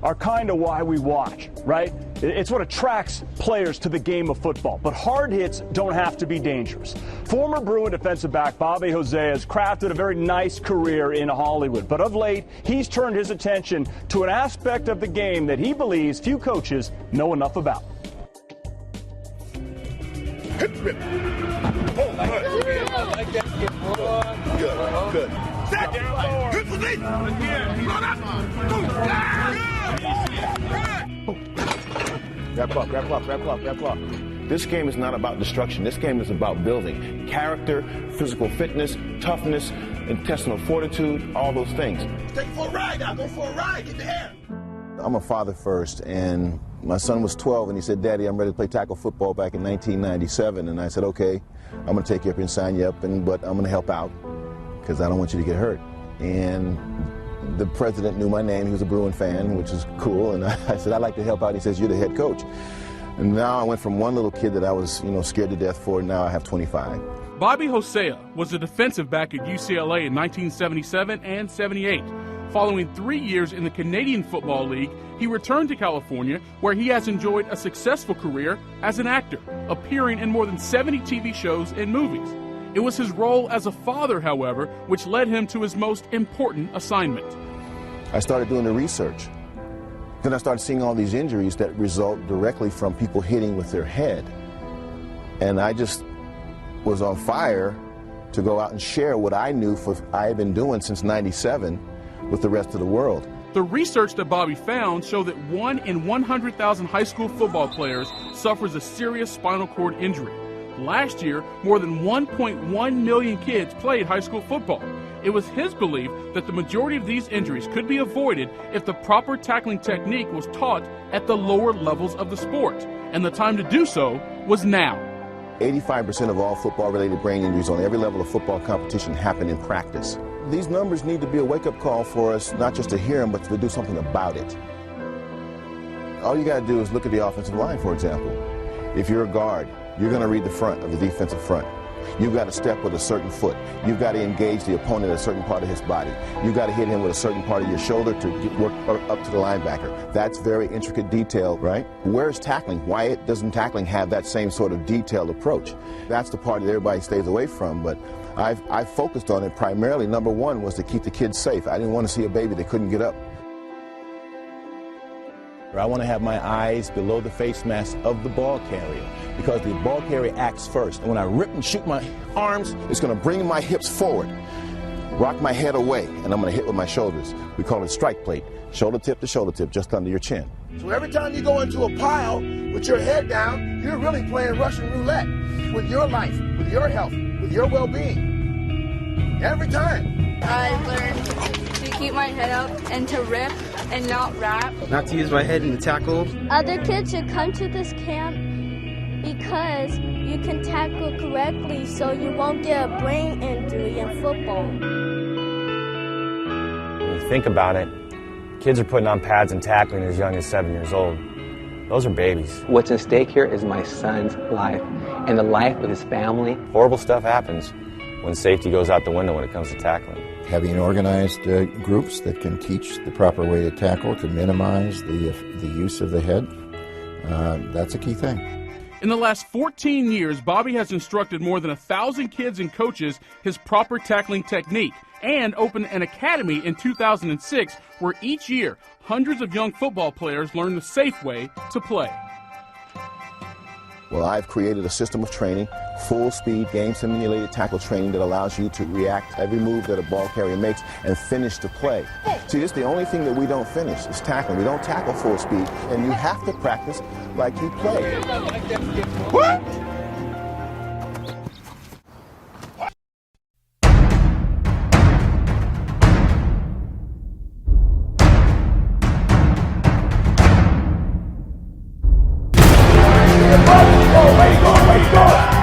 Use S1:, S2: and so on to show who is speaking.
S1: are kind of why we watch, right? It's what attracts players to the game of football. But hard hits don't have to be dangerous. Former Bruin defensive back Bobby Hosea has crafted a very nice career in Hollywood. But of late, he's turned his attention to an aspect of the game that he believes few coaches know enough about.
S2: Good. Set. Good position.
S3: Grab clock. This game is not about destruction. This game is about building character, physical fitness, toughness, intestinal fortitude, all those things.
S2: Take for a ride now. Go for a ride. Get the air.
S3: I'm a father first, and my son was 12, and he said, Daddy, I'm ready to play tackle football back in 1997. And I said, okay, I'm going to take you up and sign you up, but I'm going to help out because I don't want you to get hurt. And the president knew my name. He was a Bruin fan, which is cool. And I said, I'd like to help out. He says, you're the head coach. And now I went from one little kid that I was, scared to death for, and now I have 25.
S4: Bobby Hosea was a defensive back at UCLA in 1977 and 78. Following 3 years in the Canadian Football League, he returned to California, where he has enjoyed a successful career as an actor, appearing in more than 70 TV shows and movies. It was his role as a father, however, which led him to his most important assignment.
S3: I started doing the research. Then I started seeing all these injuries that result directly from people hitting with their head. And I just was on fire to go out and share what I knew I had been doing since '97 with the rest of the world.
S4: The research that Bobby found showed that 1 in 100,000 high school football players suffers a serious spinal cord injury. Last year, more than 1.1 million kids played high school football. It was his belief that the majority of these injuries could be avoided if the proper tackling technique was taught at the lower levels of the sport, and the time to do so was now.
S3: 85% of all football-related brain injuries on every level of football competition happen in practice. These numbers need to be a wake-up call for us, not just to hear them, but to do something about it. All you got to do is look at the offensive line, for example. If you're a guard, you're going to read the front of the defensive front. You've got to step with a certain foot. You've got to engage the opponent at a certain part of his body. You've got to hit him with a certain part of your shoulder to work up to the linebacker. That's very intricate detail, right? Where's tackling? Why doesn't tackling have that same sort of detailed approach? That's the part that everybody stays away from, but I've focused on it primarily. Number one was to keep the kids safe. I didn't want to see a baby that couldn't get up. I want to have my eyes below the face mask of the ball carrier because the ball carrier acts first. And when I rip and shoot my arms, it's going to bring my hips forward, rock my head away, and I'm going to hit with my shoulders. We call it strike plate, shoulder tip to shoulder tip, just under your chin.
S2: So every time you go into a pile with your head down, you're really playing Russian roulette with your life, with your health, with your well-being. Every time.
S5: I learned to keep my head up and to rip and not wrap.
S6: Not to use my head in the tackle.
S7: Other kids should come to this camp because you can tackle correctly so you won't get a brain injury in football.
S8: When you think about it, kids are putting on pads and tackling as young as 7 years old. Those are babies.
S6: What's at stake here is my son's life and the life of his family.
S8: Horrible stuff happens when safety goes out the window when it comes to tackling.
S9: Having organized groups that can teach the proper way to tackle, to minimize the use of the head, that's a key thing.
S4: In the last 14 years, Bobby has instructed more than 1,000 kids and coaches his proper tackling technique and opened an academy in 2006 where each year hundreds of young football players learn the safe way to play.
S3: Well, I've created a system of training, full-speed, game-simulated tackle training that allows you to react to every move that a ball carrier makes and finish the play. See, this is the only thing that we don't finish, is tackling. We don't tackle full speed, and you have to practice like you play. What?
S2: Where you going?